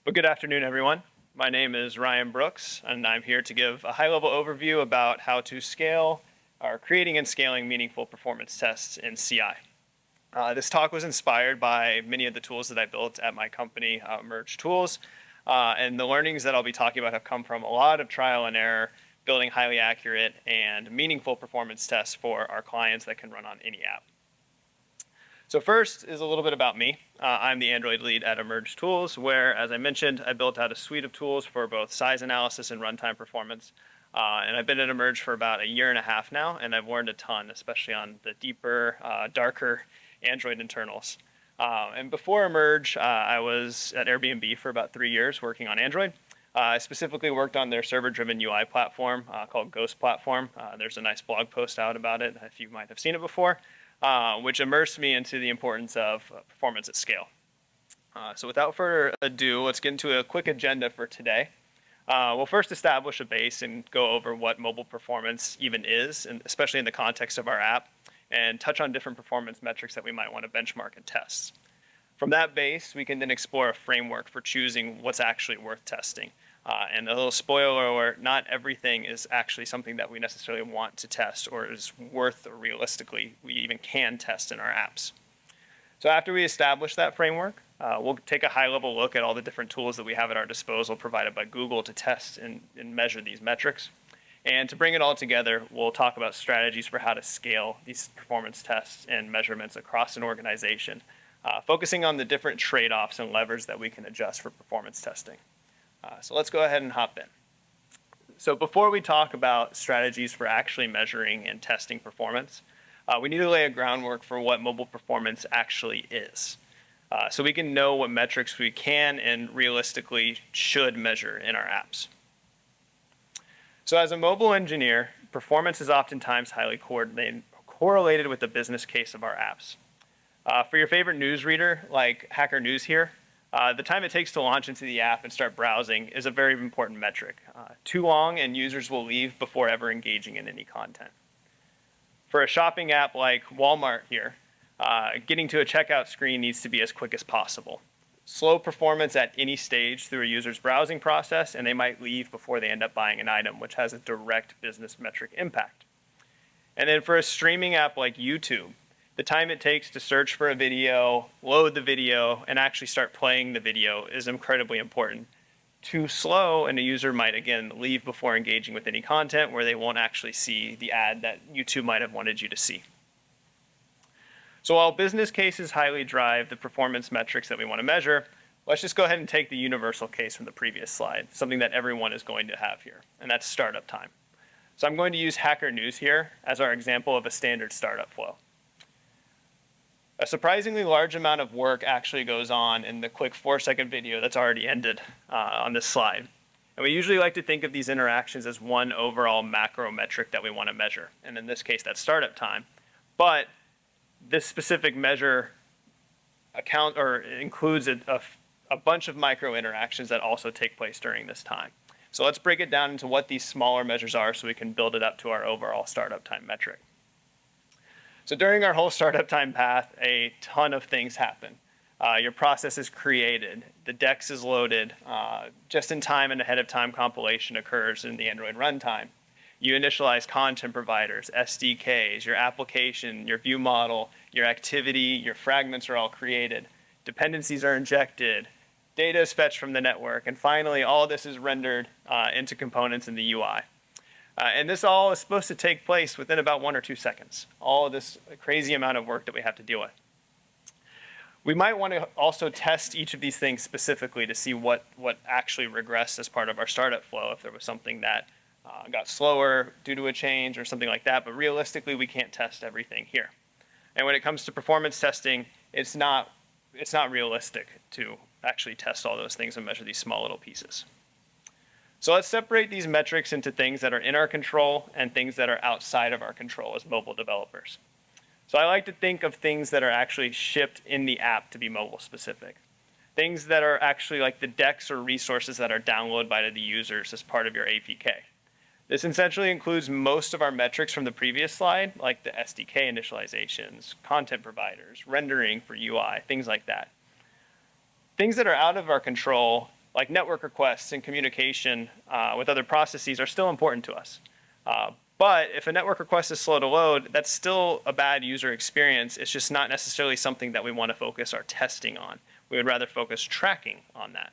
Well, good afternoon, everyone. My name is Ryan Brooks, and I'm here to give a high-level overview about how to scale or creating and scaling meaningful performance tests in CI. This talk was inspired by many of the tools that I built at my company, Merge Tools, and the learnings that I'll be talking about have come from a lot of trial and error, building highly accurate and meaningful performance tests for our clients that can run on any app. So first is a little bit about me. I'm the Android lead at Emerge Tools, where, as I mentioned, I built out a suite of tools for both size analysis and runtime performance. And I've been at Emerge for about a year and a half now, and I've learned a ton, especially on the deeper, darker Android internals. And before Emerge, I was at Airbnb for about 3 years working on Android. I specifically worked on their server-driven UI platform called Ghost Platform. There's a nice blog post out about it, if you might have seen it before. Which immersed me into the importance of performance at scale. So without further ado, let's get into a quick agenda for today. We'll first establish a base and go over what mobile performance even is, and especially in the context of our app, and touch on different performance metrics that we might want to benchmark and test. From that base, we can then explore a framework for choosing what's actually worth testing. And a little spoiler alert, not everything is actually something that we necessarily want to test or is worth or realistically we even can test in our apps. So after we establish that framework, we'll take a high-level look at all the different tools that we have at our disposal provided by Google to test and measure these metrics. And to bring it all together, we'll talk about strategies for how to scale these performance tests and measurements across an organization, focusing on the different trade-offs and levers that we can adjust for performance testing. So let's go ahead and hop in. So before we talk about strategies for actually measuring and testing performance, we need to lay a groundwork for what mobile performance actually is. So we can know what metrics we can and realistically should measure in our apps. So as a mobile engineer, performance is oftentimes highly correlated with the business case of our apps. For your favorite newsreader, like Hacker News here, the time it takes to launch into the app and start browsing is a very important metric. Too long and users will leave before ever engaging in any content. For a shopping app like Walmart here, getting to a checkout screen needs to be as quick as possible. Slow performance at any stage through a user's browsing process, and they might leave before they end up buying an item, which has a direct business metric impact. And then for a streaming app like YouTube, the time it takes to search for a video, load the video, and actually start playing the video is incredibly important. Too slow, and a user might, again, leave before engaging with any content where they won't actually see the ad that YouTube might have wanted you to see. So while business cases highly drive the performance metrics that we want to measure, let's just go ahead and take the universal case from the previous slide, something that everyone is going to have here, and that's startup time. So I'm going to use Hacker News here as our example of a standard startup flow. A surprisingly large amount of work actually goes on in the quick 4-second video that's already ended on this slide. And we usually like to think of these interactions as one overall macro metric that we want to measure. And in this case, that's startup time. But this specific measure includes a bunch of micro interactions that also take place during this time. So let's break it down into what these smaller measures are so we can build it up to our overall startup time metric. So during our whole startup time path, a ton of things happen. Your process is created, the DEX is loaded, just-in-time and ahead-of-time compilation occurs in the Android runtime. You initialize content providers, SDKs, your application, your view model, your activity, your fragments are all created. Dependencies are injected, data is fetched from the network, and finally all this is rendered into components in the UI. And this all is supposed to take place within about 1 or 2 seconds. All of this crazy amount of work that we have to deal with. We might want to also test each of these things specifically to see what actually regressed as part of our startup flow, if there was something that got slower due to a change or something like that. But realistically, we can't test everything here. And when it comes to performance testing, it's not realistic to actually test all those things and measure these small little pieces. So let's separate these metrics into things that are in our control and things that are outside of our control as mobile developers. So I like to think of things that are actually shipped in the app to be mobile specific. Things that are actually like the DEX or resources that are downloaded by the users as part of your APK. This essentially includes most of our metrics from the previous slide, like the SDK initializations, content providers, rendering for UI, things like that. Things that are out of our control like network requests and communication with other processes are still important to us. But if a network request is slow to load, that's still a bad user experience. It's just not necessarily something that we want to focus our testing on. We would rather focus tracking on that.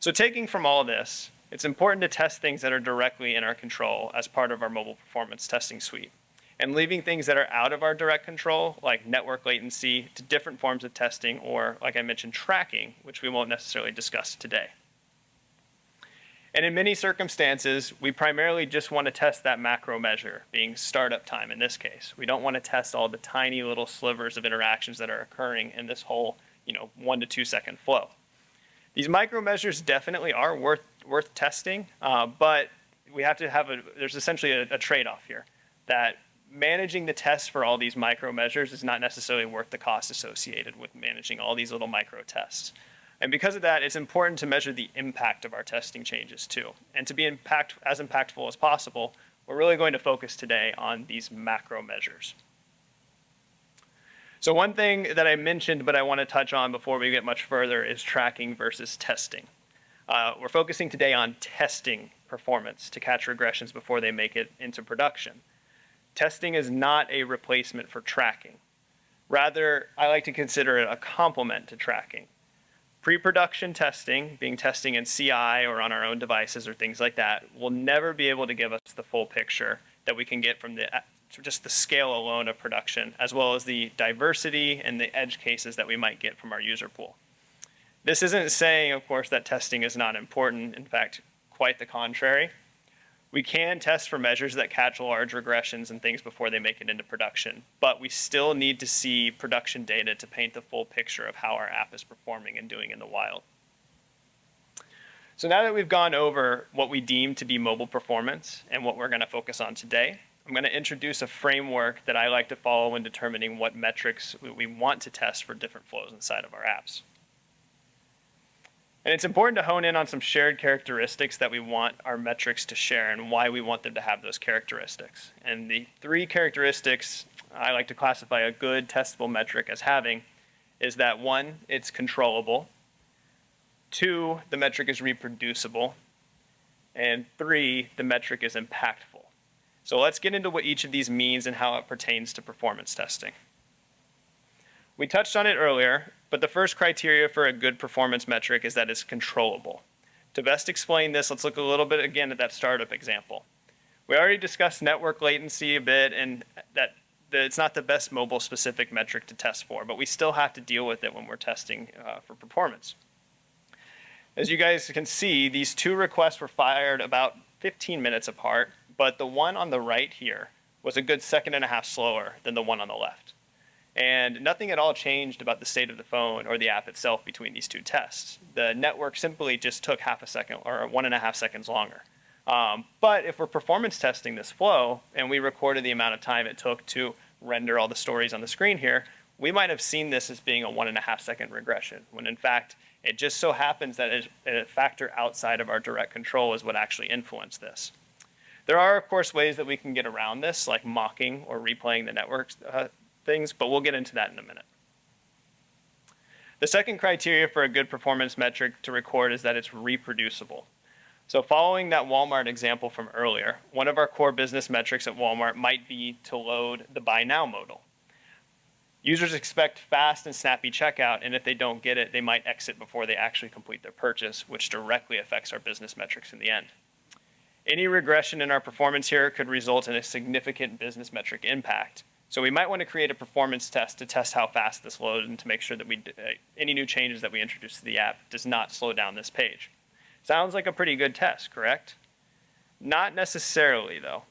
So taking from all this, it's important to test things that are directly in our control as part of our mobile performance testing suite, and leaving things that are out of our direct control, like network latency, to different forms of testing, or, like I mentioned, tracking, which we won't necessarily discuss today. And in many circumstances, we primarily just want to test that macro measure, being startup time in this case. We don't want to test all the tiny little slivers of interactions that are occurring in this whole 1 to 2 second flow. These micro measures definitely are worth testing, but we have to have there's essentially a trade-off here, that managing the tests for all these micro measures is not necessarily worth the cost associated with managing all these little micro tests. And because of that, it's important to measure the impact of our testing changes too. And to be as impactful as possible, we're really going to focus today on these macro measures. So one thing that I mentioned, but I want to touch on before we get much further, is tracking versus testing. We're focusing today on testing performance to catch regressions before they make it into production. Testing is not a replacement for tracking. Rather, I like to consider it a complement to tracking. Pre-production testing, being testing in CI or on our own devices or things like that, will never be able to give us the full picture that we can get from just the scale alone of production, as well as the diversity and the edge cases that we might get from our user pool. This isn't saying, of course, that testing is not important. In fact, quite the contrary. We can test for measures that catch large regressions and things before they make it into production, but we still need to see production data to paint the full picture of how our app is performing and doing in the wild. So now that we've gone over what we deem to be mobile performance and what we're going to focus on today, I'm going to introduce a framework that I like to follow in determining what metrics we want to test for different flows inside of our apps. And it's important to hone in on some shared characteristics that we want our metrics to share and why we want them to have those characteristics. And the 3 characteristics I like to classify a good testable metric as having is that 1, it's controllable, 2, the metric is reproducible, and 3, the metric is impactful. So let's get into what each of these means and how it pertains to performance testing. We touched on it earlier, but the first criteria for a good performance metric is that it's controllable. To best explain this, let's look a little bit again at that startup example. We already discussed network latency a bit, and that it's not the best mobile-specific metric to test for, but we still have to deal with it when we're testing for performance. As you guys can see, these 2 requests were fired about 15 minutes apart, but the one on the right here was a good 1.5 seconds slower than the one on the left. And nothing at all changed about the state of the phone or the app itself between these 2 tests. The network simply just took 0.5 seconds or 1.5 seconds longer. But if we're performance testing this flow and we recorded the amount of time it took to render all the stories on the screen here, we might have seen this as being a 1.5 second regression, when in fact it just so happens that a factor outside of our direct control is what actually influenced this. There are, of course, ways that we can get around this, like mocking or replaying the network things, but we'll get into that in a minute. The second criteria for a good performance metric to record is that it's reproducible. So following that Walmart example from earlier, one of our core business metrics at Walmart might be to load the buy now modal. Users expect fast and snappy checkout, and if they don't get it, they might exit before they actually complete their purchase, which directly affects our business metrics in the end. Any regression in our performance here could result in a significant business metric impact. So we might want to create a performance test to test how fast this loads and to make sure that any new changes that we introduce to the app does not slow down this page. Sounds like a pretty good test, correct? Not necessarily, though.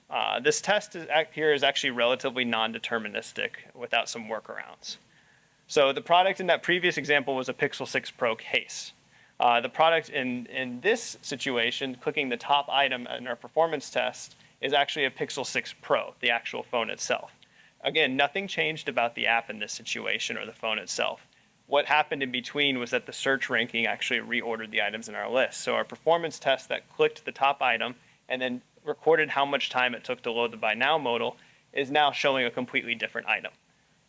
This test here is actually relatively non-deterministic without some workarounds. So the product in that previous example was a Pixel 6 Pro case. The product in this situation, clicking the top item in our performance test, is actually a Pixel 6 Pro, the actual phone itself. Again, nothing changed about the app in this situation or the phone itself. What happened in between was that the search ranking actually reordered the items in our list. So our performance test that clicked the top item and then recorded how much time it took to load the buy now modal is now showing a completely different item.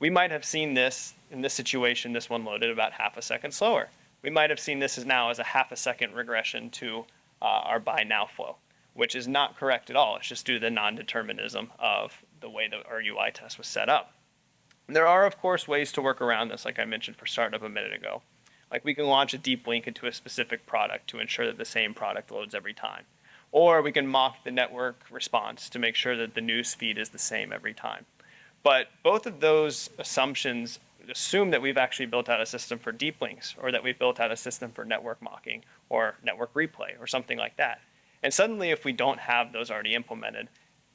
We might have seen this, in this situation, this one loaded about 0.5 seconds slower. we might have seen this as now as a half a second regression to our buy now flow, which is not correct at all. It's just due to the non-determinism of the way that our UI test was set up. And there are, of course, ways to work around this, like I mentioned for startup a minute ago. Like we can launch a deep link into a specific product to ensure that the same product loads every time. Or we can mock the network response to make sure that the news feed is the same every time. But both of those assumptions assume that we've actually built out a system for deep links, or that we've built out a system for network mocking or network replay or something like that. And suddenly, if we don't have those already implemented,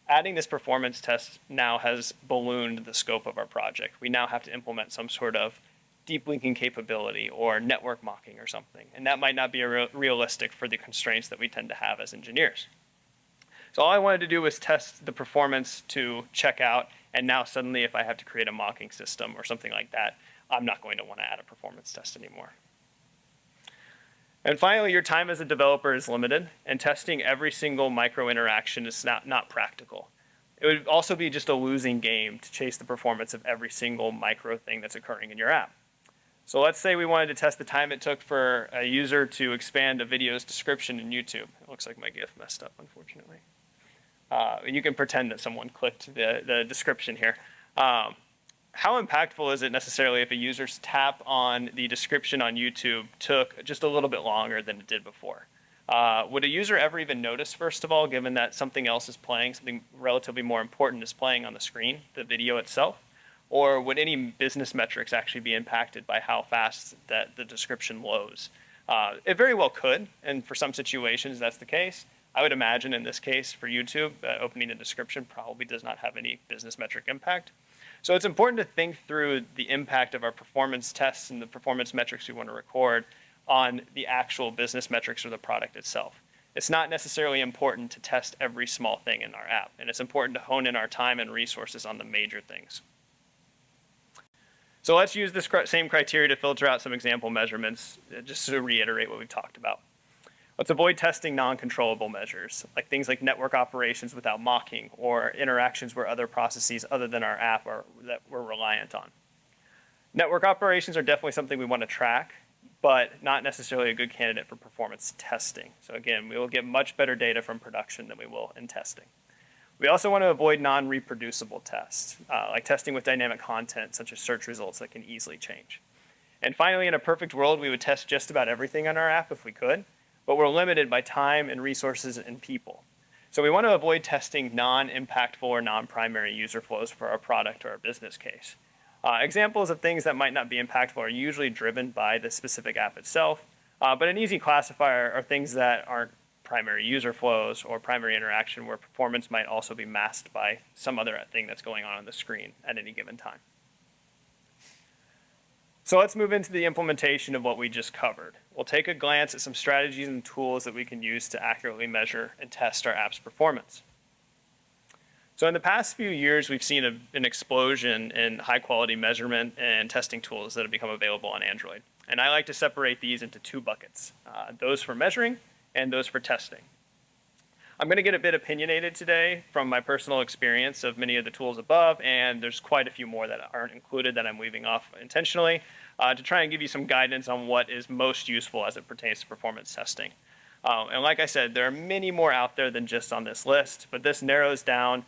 adding this performance test now has ballooned the scope of our project. We now have to implement some sort of deep linking capability or network mocking or something. And that might not be realistic for the constraints that we tend to have as engineers. So all I wanted to do was test the performance to check out, and now suddenly if I have to create a mocking system or something like that, I'm not going to want to add a performance test anymore. And finally, your time as a developer is limited, and testing every single micro interaction is not practical. It would also be just a losing game to chase the performance of every single micro thing that's occurring in your app. So let's say we wanted to test the time it took for a user to expand a video's description in YouTube. It looks like my GIF messed up, unfortunately. You can pretend that someone clicked the description here. How impactful is it necessarily if a user's tap on the description on YouTube took just a little bit longer than it did before? Would a user ever even notice, first of all, given that something else is playing, something relatively more important is playing on the screen, the video itself? Or would any business metrics actually be impacted by how fast that the description loads? It very well could, and for some situations that's the case. I would imagine in this case for YouTube, opening the description probably does not have any business metric impact. So it's important to think through the impact of our performance tests and the performance metrics we want to record on the actual business metrics of the product itself. It's not necessarily important to test every small thing in our app, and it's important to hone in our time and resources on the major things. So let's use this same criteria to filter out some example measurements, just to reiterate what we've talked about. Let's avoid testing non-controllable measures, like things like network operations without mocking, or interactions where other processes other than our app are that we're reliant on. Network operations are definitely something we want to track, but not necessarily a good candidate for performance testing. So again, we will get much better data from production than we will in testing. We also want to avoid non-reproducible tests, like testing with dynamic content, such as search results that can easily change. And finally, in a perfect world, we would test just about everything on our app if we could, but we're limited by time and resources and people. So we want to avoid testing non-impactful or non-primary user flows for our product or our business case. Examples of things that might not be impactful are usually driven by the specific app itself, but an easy classifier are things that aren't primary user flows or primary interaction where performance might also be masked by some other thing that's going on the screen at any given time. So let's move into the implementation of what we just covered. We'll take a glance at some strategies and tools that we can use to accurately measure and test our app's performance. So in the past few years, we've seen an explosion in high-quality measurement and testing tools that have become available on Android. And I like to separate these into two buckets, those for measuring and those for testing. I'm going to get a bit opinionated today from my personal experience of many of the tools above, and there's quite a few more that aren't included that I'm leaving off intentionally to try and give you some guidance on what is most useful as it pertains to performance testing. And like I said, there are many more out there than just on this list, but this narrows down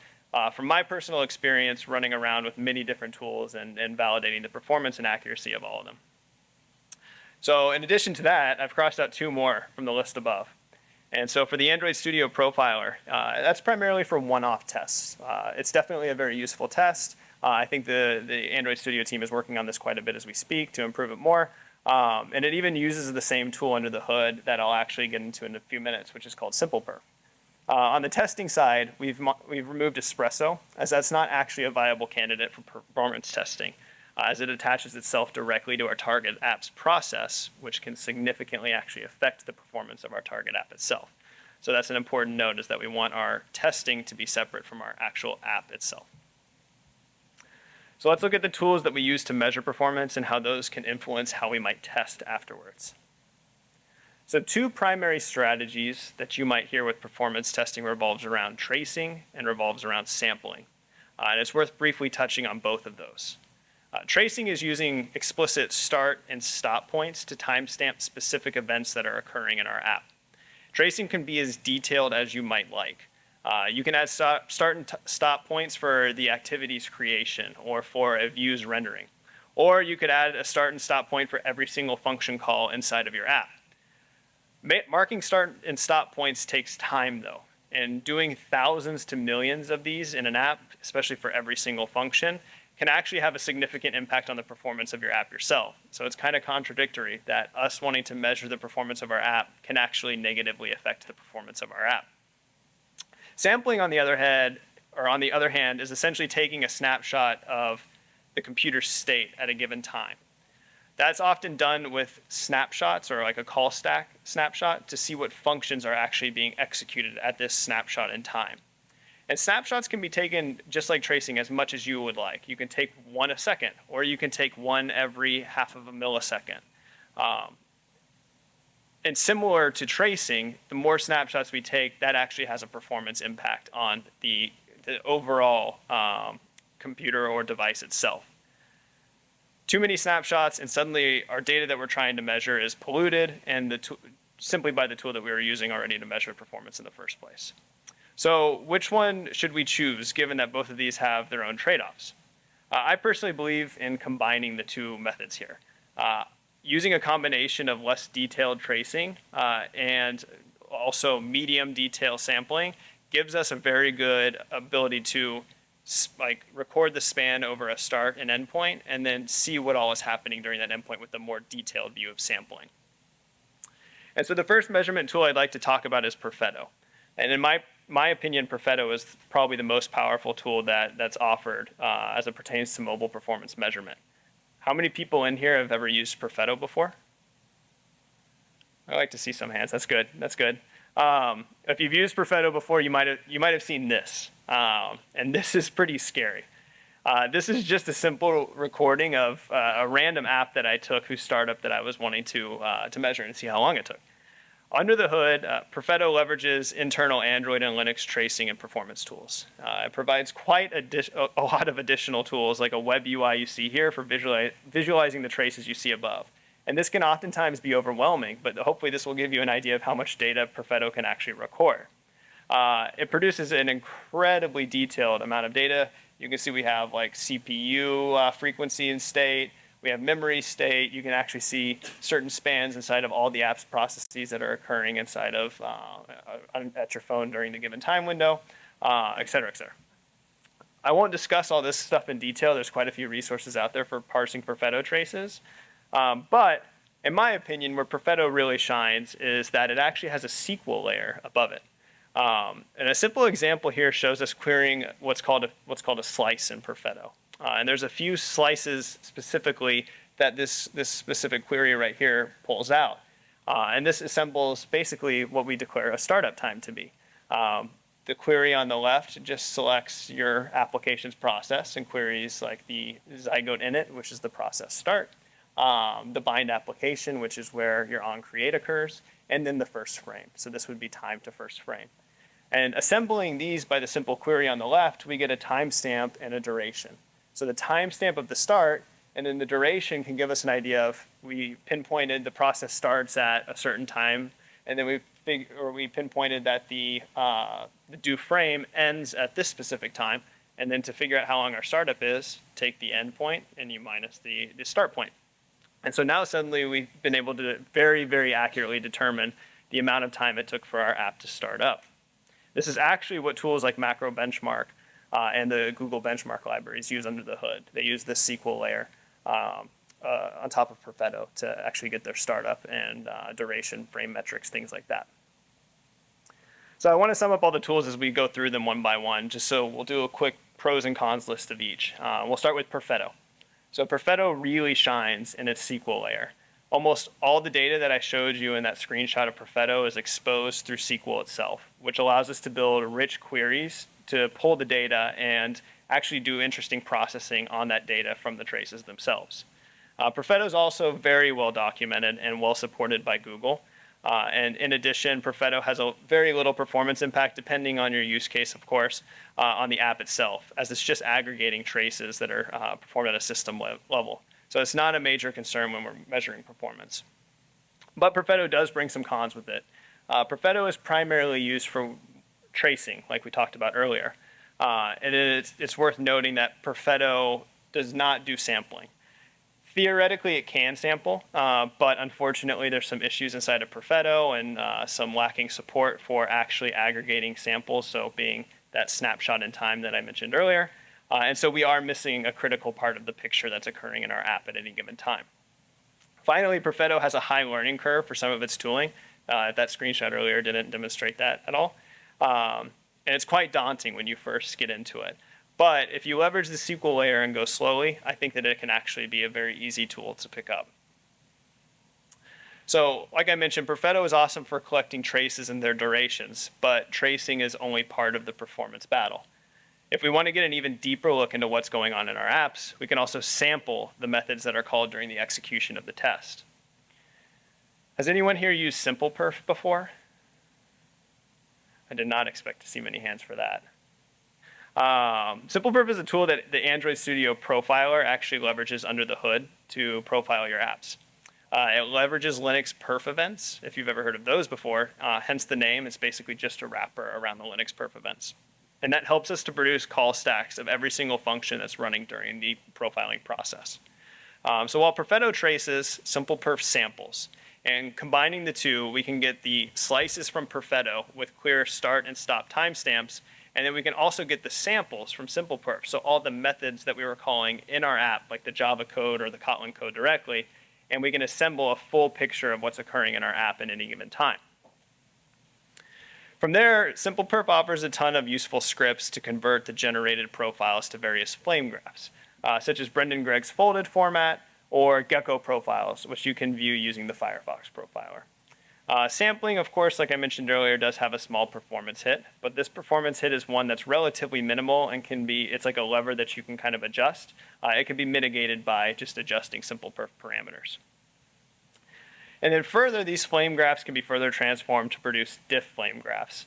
from my personal experience running around with many different tools and validating the performance and accuracy of all of them. So in addition to that, I've crossed out two more from the list above. And so for the Android Studio Profiler, that's primarily for one-off tests. It's definitely a very useful test. I think the Android Studio team is working on this quite a bit as we speak to improve it more. And it even uses the same tool under the hood that I'll actually get into in a few minutes, which is called SimplePerf. On the testing side, we've removed Espresso, as that's not actually a viable candidate for performance testing, as it attaches itself directly to our target app's process, which can significantly actually affect the performance of our target app itself. So that's an important note, is that we want our testing to be separate from our actual app itself. So let's look at the tools that we use to measure performance and how those can influence how we might test afterwards. So two primary strategies that you might hear with performance testing revolves around tracing and revolves around sampling. And it's worth briefly touching on both of those. Tracing is using explicit start and stop points to timestamp specific events that are occurring in our app. Tracing can be as detailed as you might like. You can add start and stop points for the activity's creation or for a view's rendering. Or you could add a start and stop point for every single function call inside of your app. Marking start and stop points takes time though, and doing thousands to millions of these in an app, especially for every single function, can actually have a significant impact on the performance of your app yourself. So it's kind of contradictory that us wanting to measure the performance of our app can actually negatively affect the performance of our app. Sampling, on the other hand, is essentially taking a snapshot of the computer's state at a given time. That's often done with snapshots or like a call stack snapshot to see what functions are actually being executed at this snapshot in time. And snapshots can be taken just like tracing as much as you would like. You can take one a second, or you can take one every half of a millisecond. And similar to tracing, the more snapshots we take, that actually has a performance impact on the overall computer or device itself. Too many snapshots, and suddenly our data that we're trying to measure is polluted, and simply by the tool that we were using already to measure performance in the first place. So which one should we choose, given that both of these have their own trade-offs? I personally believe in combining the two methods here. Using a combination of less detailed tracing and also medium detail sampling gives us a very good ability to record the span over a start and endpoint, and then see what all is happening during that endpoint with a more detailed view of sampling. And so the first measurement tool I'd like to talk about is Perfetto. And in my opinion, Perfetto is probably the most powerful tool that's offered as it pertains to mobile performance measurement. How many people in here have ever used Perfetto before? I like to see some hands. That's good. That's good. If you've used Perfetto before, you might have seen this, and this is pretty scary. This is just a simple recording of a random app that I took, whose startup that I was wanting to measure and see how long it took. Under the hood, Perfetto leverages internal Android and Linux tracing and performance tools. It provides quite a lot of additional tools, like a web UI you see here for visualizing the traces you see above. And this can oftentimes be overwhelming, but hopefully this will give you an idea of how much data Perfetto can actually record. It produces an incredibly detailed amount of data. You can see we have like CPU frequency and state. We have memory state. You can actually see certain spans inside of all the app's processes that are occurring inside of at your phone during the given time window, et cetera, et cetera. I won't discuss all this stuff in detail. There's quite a few resources out there for parsing Perfetto traces. But in my opinion, where Perfetto really shines is that it actually has a SQL layer above it. And a simple example here shows us querying what's called a slice in Perfetto. And there's a few slices specifically that this specific query right here pulls out. And this assembles basically what we declare a startup time to be. The query on the left just selects your application's process and queries like the zygote init, which is the process start, the bind application, which is where your onCreate occurs, and then the first frame. So this would be time to first frame. And assembling these by the simple query on the left, we get a timestamp and a duration. So the timestamp of the start and then the duration can give us an idea of, we pinpointed the process starts at a certain time, and then we pinpointed that the due frame ends at this specific time, and then to figure out how long our startup is, take the end point and you minus the start point. And so now suddenly we've been able to very, very accurately determine the amount of time it took for our app to start up. This is actually what tools like Macro Benchmark and the Google benchmark libraries use under the hood. They use this SQL layer on top of Perfetto to actually get their startup and duration, frame metrics, things like that. So I want to sum up all the tools as we go through them one by one, just so we'll do a quick pros and cons list of each. We'll start with Perfetto. So Perfetto really shines in its SQL layer. Almost all the data that I showed you in that screenshot of Perfetto is exposed through SQL itself, which allows us to build rich queries to pull the data and actually do interesting processing on that data from the traces themselves. Perfetto is also very well documented and well supported by Google. And in addition, Perfetto has a very little performance impact, depending on your use case, of course, on the app itself, as it's just aggregating traces that are performed at a system level. So it's not a major concern when we're measuring performance. But Perfetto does bring some cons with it. Perfetto is primarily used for tracing, like we talked about earlier. And it's worth noting that Perfetto does not do sampling. Theoretically, it can sample, but unfortunately, there's some issues inside of Perfetto and some lacking support for actually aggregating samples, so being that snapshot in time that I mentioned earlier. And so we are missing a critical part of the picture that's occurring in our app at any given time. Finally, Perfetto has a high learning curve for some of its tooling. That screenshot earlier didn't demonstrate that at all. And it's quite daunting when you first get into it. But if you leverage the SQL layer and go slowly, I think that it can actually be a very easy tool to pick up. So, like I mentioned, Perfetto is awesome for collecting traces and their durations, but tracing is only part of the performance battle. If we want to get an even deeper look into what's going on in our apps, we can also sample the methods that are called during the execution of the test. Has anyone here used SimplePerf before? I did not expect to see many hands for that. SimplePerf is a tool that the Android Studio profiler actually leverages under the hood to profile your apps. It leverages Linux perf events, if you've ever heard of those before, hence the name. It's basically just a wrapper around the Linux perf events. And that helps us to produce call stacks of every single function that's running during the profiling process. So while Perfetto traces, SimplePerf samples. And combining the two, we can get the slices from Perfetto with clear start and stop timestamps. And then we can also get the samples from SimplePerf. So all the methods that we were calling in our app, like the Java code or the Kotlin code directly, and we can assemble a full picture of what's occurring in our app at any given time. From there, SimplePerf offers a ton of useful scripts to convert the generated profiles to various flame graphs, such as Brendan Gregg's folded format or Gecko profiles, which you can view using the Firefox profiler. Sampling, of course, like I mentioned earlier, does have a small performance hit, but this performance hit is one that's relatively minimal and it's like a lever that you can kind of adjust. It can be mitigated by just adjusting SimplePerf parameters. And then further, these flame graphs can be further transformed to produce diff flame graphs,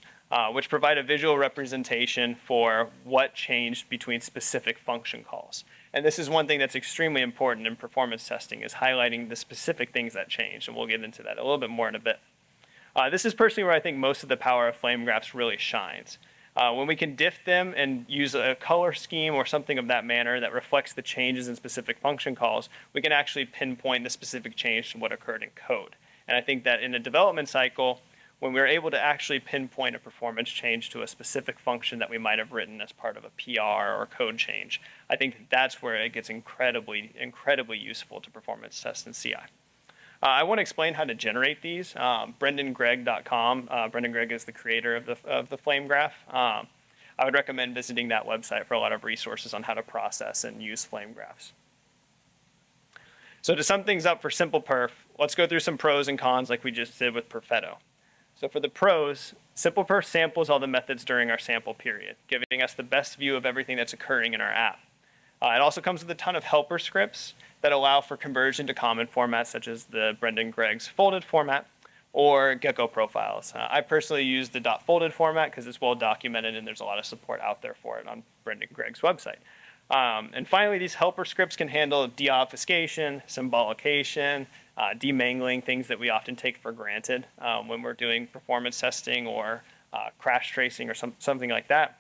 which provide a visual representation for what changed between specific function calls. And this is one thing that's extremely important in performance testing, is highlighting the specific things that changed, and we'll get into that a little bit more in a bit. This is personally where I think most of the power of flame graphs really shines. When we can diff them and use a color scheme or something of that manner that reflects the changes in specific function calls, we can actually pinpoint the specific change to what occurred in code. And I think that in a development cycle, when we're able to actually pinpoint a performance change to a specific function that we might have written as part of a PR or code change, I think that's where it gets incredibly useful to performance test in CI. I want to explain how to generate these. BrendanGregg.com. Brendan Gregg is the creator of the flame graph. I would recommend visiting that website for a lot of resources on how to process and use flame graphs. So to sum things up for SimplePerf, let's go through some pros and cons like we just did with Perfetto. So for the pros, SimplePerf samples all the methods during our sample period, giving us the best view of everything that's occurring in our app. It also comes with a ton of helper scripts that allow for conversion to common formats such as the Brendan Gregg's folded format or Gecko profiles. I personally use the .folded format because it's well documented and there's a lot of support out there for it on Brendan Gregg's website. And finally, these helper scripts can handle deobfuscation, symbolication, demangling, things that we often take for granted when we're doing performance testing or crash tracing or something like that.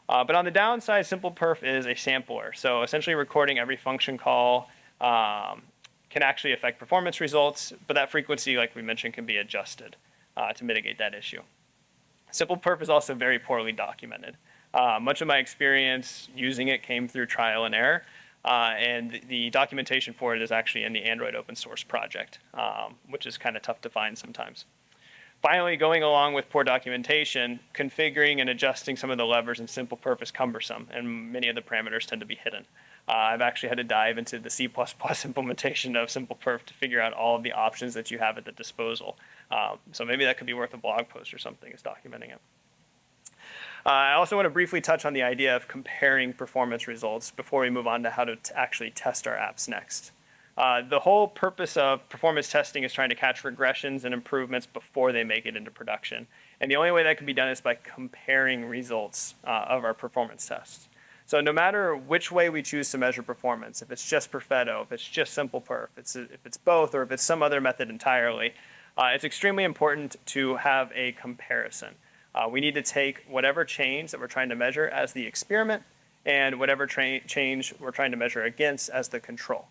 But on the downside, SimplePerf is a sampler. So essentially recording every function call can actually affect performance results, but that frequency, like we mentioned, can be adjusted to mitigate that issue. SimplePerf is also very poorly documented. Much of my experience using it came through trial and error, and the documentation for it is actually in the Android open source project, which is kind of tough to find sometimes. Finally, going along with poor documentation, configuring and adjusting some of the levers in SimplePerf is cumbersome, and many of the parameters tend to be hidden. I've actually had to dive into the C++ implementation of SimplePerf to figure out all of the options that you have at the disposal. So maybe that could be worth a blog post or something, is documenting it. I also want to briefly touch on the idea of comparing performance results before we move on to how to actually test our apps next. The whole purpose of performance testing is trying to catch regressions and improvements before they make it into production. And the only way that can be done is by comparing results of our performance tests. So no matter which way we choose to measure performance, if it's just Perfetto, if it's just simple perf, if it's both, or if it's some other method entirely, it's extremely important to have a comparison. We need to take whatever change that we're trying to measure as the experiment and whatever change we're trying to measure against as the control.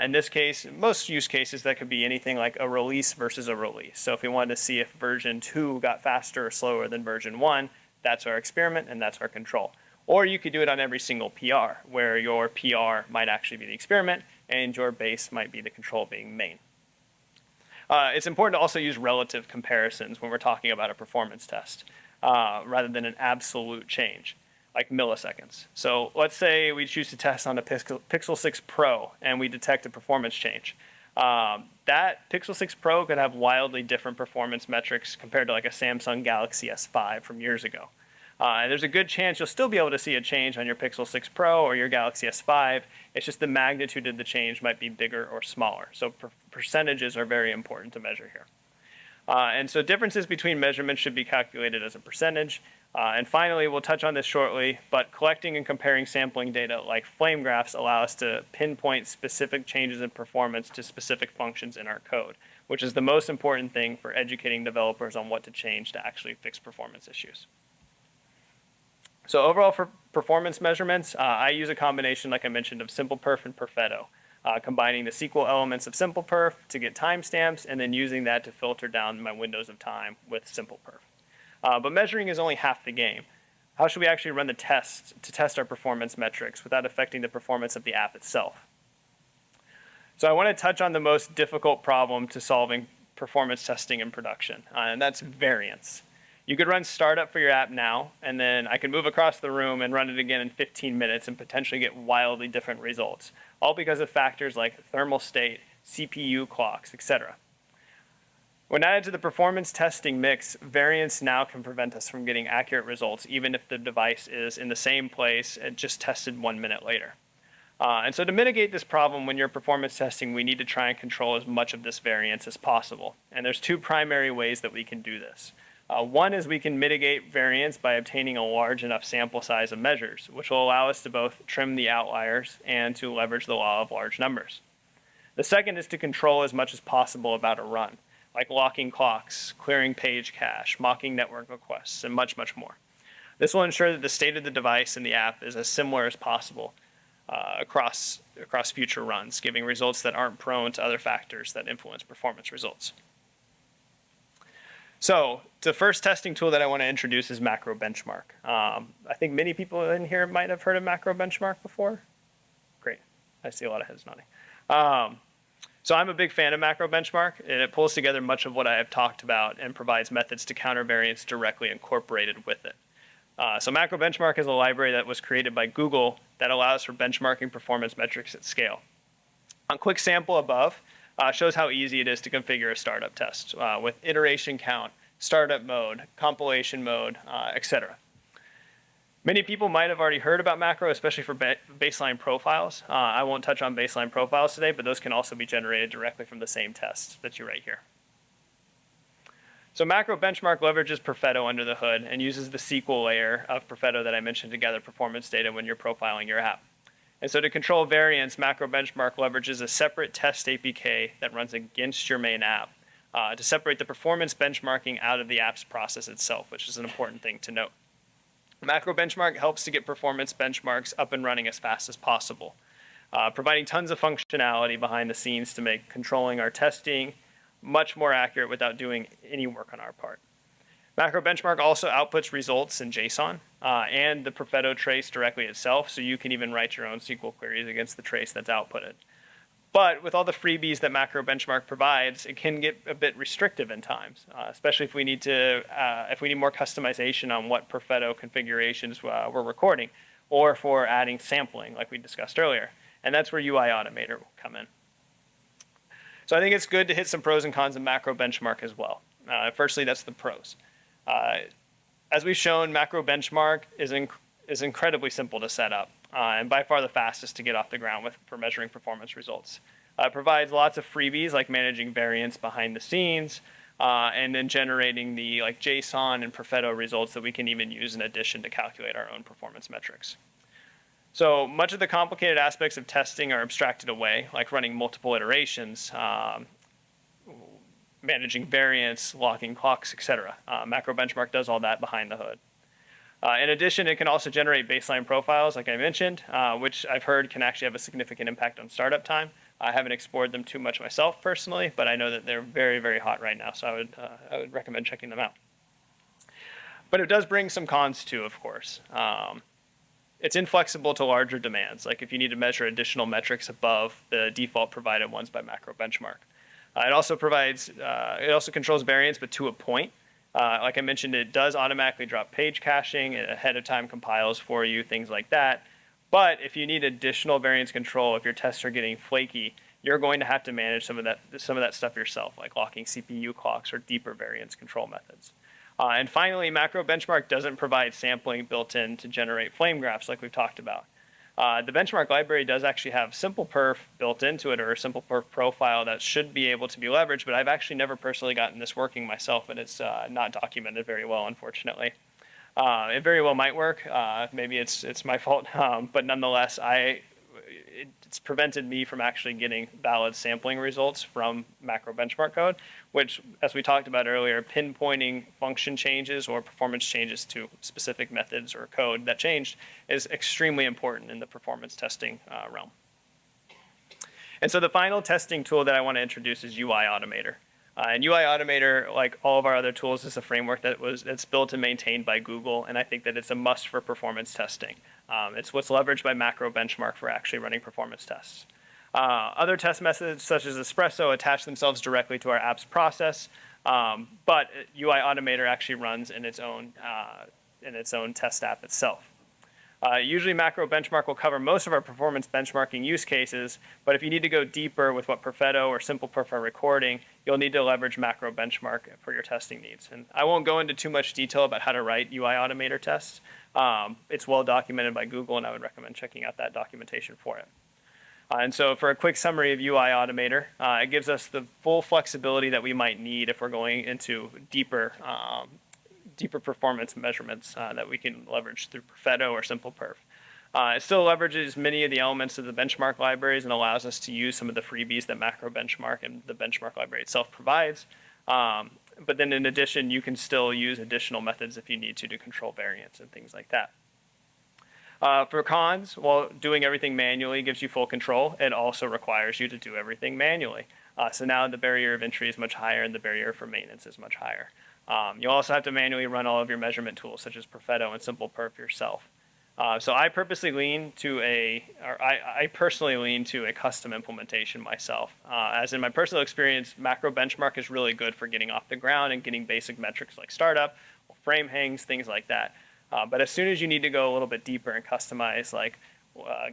In this case, most use cases, that could be anything like a release versus a release. So if we wanted to see if version 2 got faster or slower than version 1, that's our experiment and that's our control. Or you could do it on every single PR, where your PR might actually be the experiment and your base might be the control being main. It's important to also use relative comparisons when we're talking about a performance test, rather than an absolute change, like milliseconds. So let's say we choose to test on a Pixel 6 Pro and we detect a performance change. That Pixel 6 Pro could have wildly different performance metrics compared to like a Samsung Galaxy S5 from years ago. And there's a good chance you'll still be able to see a change on your Pixel 6 Pro or your Galaxy S5. It's just the magnitude of the change might be bigger or smaller. So percentages are very important to measure here. And so differences between measurements should be calculated as a percentage. And finally, we'll touch on this shortly, but collecting and comparing sampling data like flame graphs allow us to pinpoint specific changes in performance to specific functions in our code, which is the most important thing for educating developers on what to change to actually fix performance issues. So overall, for performance measurements, I use a combination, like I mentioned, of SimplePerf and Perfetto, combining the SQL elements of SimplePerf to get timestamps and then using that to filter down my windows of time with SimplePerf. But measuring is only half the game. How should we actually run the tests to test our performance metrics without affecting the performance of the app itself? So I want to touch on the most difficult problem to solving performance testing in production, and that's variance. You could run startup for your app now, and then I could move across the room and run it again in 15 minutes and potentially get wildly different results, all because of factors like thermal state, CPU clocks, etc. When added to the performance testing mix, variance now can prevent us from getting accurate results, even if the device is in the same place and just tested 1 minute later. And so to mitigate this problem when you're performance testing, we need to try and control as much of this variance as possible. And there's two primary ways that we can do this. One is we can mitigate variance by obtaining a large enough sample size of measures, which will allow us to both trim the outliers and to leverage the law of large numbers. The second is to control as much as possible about a run, like locking clocks, clearing page cache, mocking network requests, and much, much more. This will ensure that the state of the device and the app is as similar as possible across future runs, giving results that aren't prone to other factors that influence performance results. So the first testing tool that I want to introduce is Macro Benchmark. I think many people in here might have heard of Macro Benchmark before. Great. I see a lot of heads nodding. So I'm a big fan of Macro Benchmark, and it pulls together much of what I have talked about and provides methods to counter variance directly incorporated with it. So Macro Benchmark is a library that was created by Google that allows for benchmarking performance metrics at scale. A quick sample above shows how easy it is to configure a startup test with iteration count, startup mode, compilation mode, etc. Many people might have already heard about macro, especially for baseline profiles. I won't touch on baseline profiles today, but those can also be generated directly from the same test that you write here. So Macro Benchmark leverages Perfetto under the hood and uses the SQL layer of Perfetto that I mentioned to gather performance data when you're profiling your app. And so to control variance, Macro Benchmark leverages a separate test APK that runs against your main app to separate the performance benchmarking out of the app's process itself, which is an important thing to note. Macro Benchmark helps to get performance benchmarks up and running as fast as possible, providing tons of functionality behind the scenes to make controlling our testing much more accurate without doing any work on our part. Macro Benchmark also outputs results in JSON and the Perfetto trace directly itself, so you can even write your own SQL queries against the trace that's outputted. But with all the freebies that Macro Benchmark provides, it can get a bit restrictive in times, especially if we need more customization on what Perfetto configurations we're recording, or for adding sampling, like we discussed earlier. And that's where UI Automator will come in. So I think it's good to hit some pros and cons of Macro Benchmark as well. Firstly, that's the pros. As we've shown, Macro Benchmark is incredibly simple to set up. and by far the fastest to get off the ground for measuring performance results. It provides lots of freebies like managing variance behind the scenes, and then generating the JSON and Perfetto results that we can even use in addition to calculate our own performance metrics. So much of the complicated aspects of testing are abstracted away, like running multiple iterations, managing variance, logging clocks, etc. Macro Benchmark does all that behind the hood. In addition, it can also generate baseline profiles, like I mentioned, which I've heard can actually have a significant impact on startup time. I haven't explored them too much myself personally, but I know that they're very, very hot right now, so I would recommend checking them out. But it does bring some cons too, of course. It's inflexible to larger demands, like if you need to measure additional metrics above the default provided ones by Macro Benchmark. It also controls variance, but to a point. Like I mentioned, it does automatically drop page caching, it ahead of time compiles for you, things like that. But if you need additional variance control, if your tests are getting flaky, you're going to have to manage some of that stuff yourself, like locking CPU clocks or deeper variance control methods. And finally, Macro Benchmark doesn't provide sampling built in to generate flame graphs like we've talked about. The benchmark library does actually have simple perf built into it, or a simple perf profile that should be able to be leveraged, but I've actually never personally gotten this working myself, and it's not documented very well, unfortunately. It very well might work. Maybe it's my fault, but nonetheless, it's prevented me from actually getting valid sampling results from Macro Benchmark code, which, as we talked about earlier, pinpointing function changes or performance changes to specific methods or code that changed is extremely important in the performance testing realm. And so the final testing tool that I want to introduce is UI Automator. And UI Automator, like all of our other tools, is a framework that's built and maintained by Google, and I think that it's a must for performance testing. It's what's leveraged by Macro Benchmark for actually running performance tests. Other test methods, such as Espresso, attach themselves directly to our app's process, but UI Automator actually runs in its own test app itself. Usually Macro Benchmark will cover most of our performance benchmarking use cases, but if you need to go deeper with what Perfetto or Simple Perf are recording, you'll need to leverage Macro Benchmark for your testing needs. And I won't go into too much detail about how to write UI Automator tests. It's well documented by Google, and I would recommend checking out that documentation for it. And so for a quick summary of UI Automator, it gives us the full flexibility that we might need if we're going into deeper performance measurements that we can leverage through Perfetto or Simple Perf. It still leverages many of the elements of the benchmark libraries and allows us to use some of the freebies that Macro Benchmark and the benchmark library itself provides. But then in addition, you can still use additional methods if you need to control variance and things like that. For cons, while doing everything manually gives you full control, it also requires you to do everything manually. So now the barrier of entry is much higher and the barrier for maintenance is much higher. You'll also have to manually run all of your measurement tools, such as Perfetto and Simple Perf yourself. So I personally lean to a custom implementation myself. As in my personal experience, Macro Benchmark is really good for getting off the ground and getting basic metrics like startup, frame hangs, things like that. But as soon as you need to go a little bit deeper and customize, like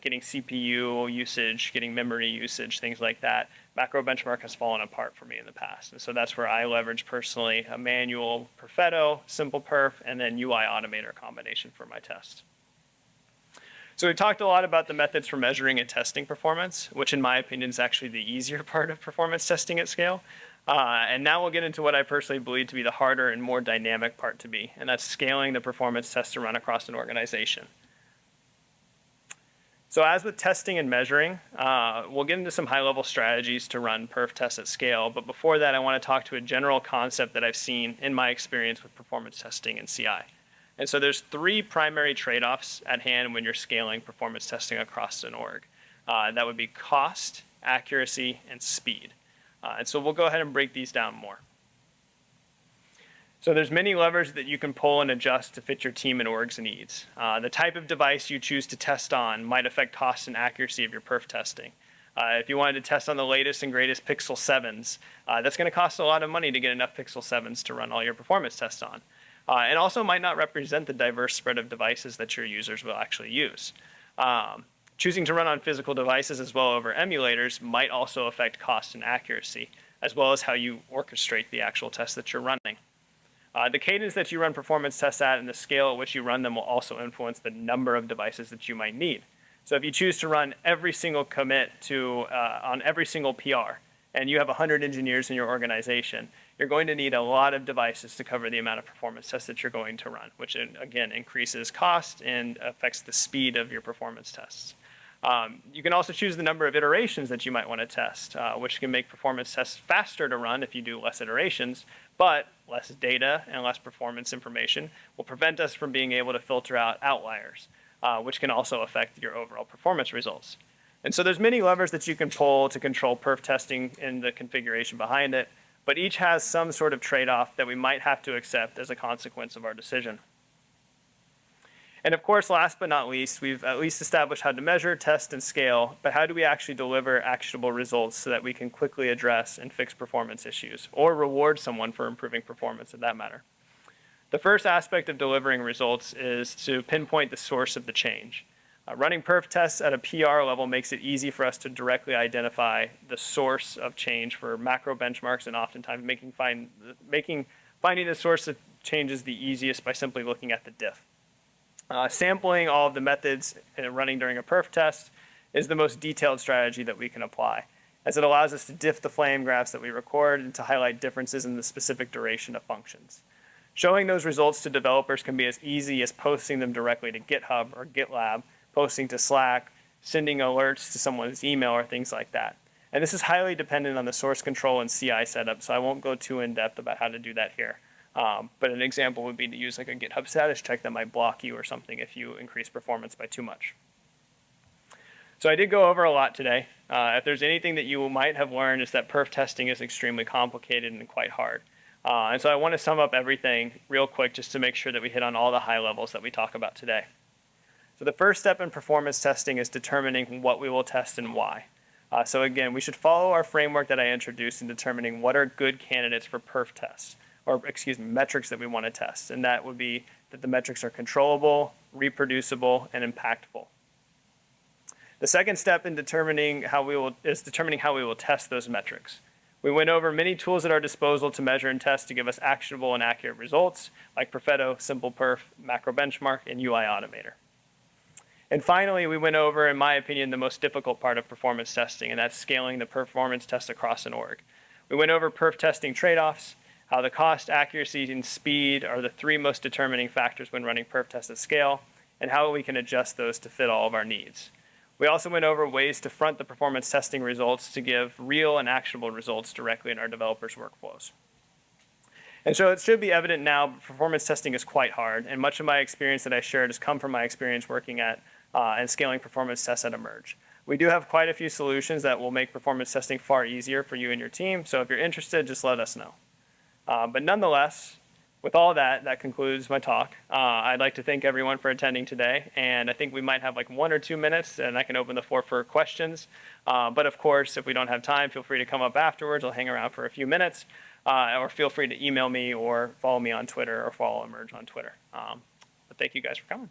getting CPU usage, getting memory usage, things like that, Macro Benchmark has fallen apart for me in the past. And so that's where I leverage personally a manual Perfetto, Simple Perf, and then UI Automator combination for my tests. So we talked a lot about the methods for measuring and testing performance, which in my opinion is actually the easier part of performance testing at scale. And now we'll get into what I personally believe to be the harder and more dynamic part to be, and that's scaling the performance tests to run across an organization. So as with testing and measuring, we'll get into some high-level strategies to run perf tests at scale, but before that I want to talk to a general concept that I've seen in my experience with performance testing and CI. And so there's three primary trade-offs at hand when you're scaling performance testing across an org. That would be cost, accuracy, and speed. And so we'll go ahead and break these down more. So there's many levers that you can pull and adjust to fit your team and org's needs. The type of device you choose to test on might affect cost and accuracy of your perf testing. If you wanted to test on the latest and greatest Pixel 7s, that's going to cost a lot of money to get enough Pixel 7s to run all your performance tests on. And also might not represent the diverse spread of devices that your users will actually use. Choosing to run on physical devices as well over emulators might also affect cost and accuracy, as well as how you orchestrate the actual tests that you're running. The cadence that you run performance tests at and the scale at which you run them will also influence the number of devices that you might need. So if you choose to run every single commit on every single PR, and you have 100 engineers in your organization, you're going to need a lot of devices to cover the amount of performance tests that you're going to run, which again increases cost and affects the speed of your performance tests. You can also choose the number of iterations that you might want to test, which can make performance tests faster to run if you do less iterations, but less data and less performance information will prevent us from being able to filter out outliers, which can also affect your overall performance results. And so there's many levers that you can pull to control perf testing in the configuration behind it, but each has some sort of trade-off that we might have to accept as a consequence of our decision. And of course, last but not least, we've at least established how to measure, test, and scale, but how do we actually deliver actionable results so that we can quickly address and fix performance issues, or reward someone for improving performance in that matter? The first aspect of delivering results is to pinpoint the source of the change. Running perf tests at a PR level makes it easy for us to directly identify the source of change for macro benchmarks, and oftentimes finding the source of change is the easiest by simply looking at the diff. Sampling all of the methods running during a perf test is the most detailed strategy that we can apply, as it allows us to diff the flame graphs that we record and to highlight differences in the specific duration of functions. Showing those results to developers can be as easy as posting them directly to GitHub or GitLab, posting to Slack, sending alerts to someone's email, or things like that. And this is highly dependent on the source control and CI setup, so I won't go too in-depth about how to do that here. But an example would be to use like a GitHub status check that might block you or something if you increase performance by too much. So I did go over a lot today. If there's anything that you might have learned, is that perf testing is extremely complicated and quite hard. And so I want to sum up everything real quick just to make sure that we hit on all the high levels that we talk about today. So the first step in performance testing is determining what we will test and why. So again, we should follow our framework that I introduced in determining what are good candidates for perf tests, or metrics that we want to test. And that would be that the metrics are controllable, reproducible, and impactful. The second step in determining how we will test those metrics. We went over many tools at our disposal to measure and test to give us actionable and accurate results, like Perfetto, SimplePerf, Macro Benchmark, and UI Automator. And finally, we went over, in my opinion, the most difficult part of performance testing, and that's scaling the performance test across an org. We went over perf testing trade-offs, how the cost, accuracy, and speed are the three most determining factors when running perf tests at scale, and how we can adjust those to fit all of our needs. We also went over ways to front the performance testing results to give real and actionable results directly in our developers' workflows. And so it should be evident now, performance testing is quite hard, and much of my experience that I shared has come from my experience working at and scaling performance tests at Emerge. We do have quite a few solutions that will make performance testing far easier for you and your team, so if you're interested, just let us know. But nonetheless, with all that, that concludes my talk. I'd like to thank everyone for attending today, and I think we might have like 1 or 2 minutes, and I can open the floor for questions. But of course, if we don't have time, feel free to come up afterwards. I'll hang around for a few minutes, or feel free to email me or follow me on Twitter or follow Emerge on Twitter. But thank you guys for coming.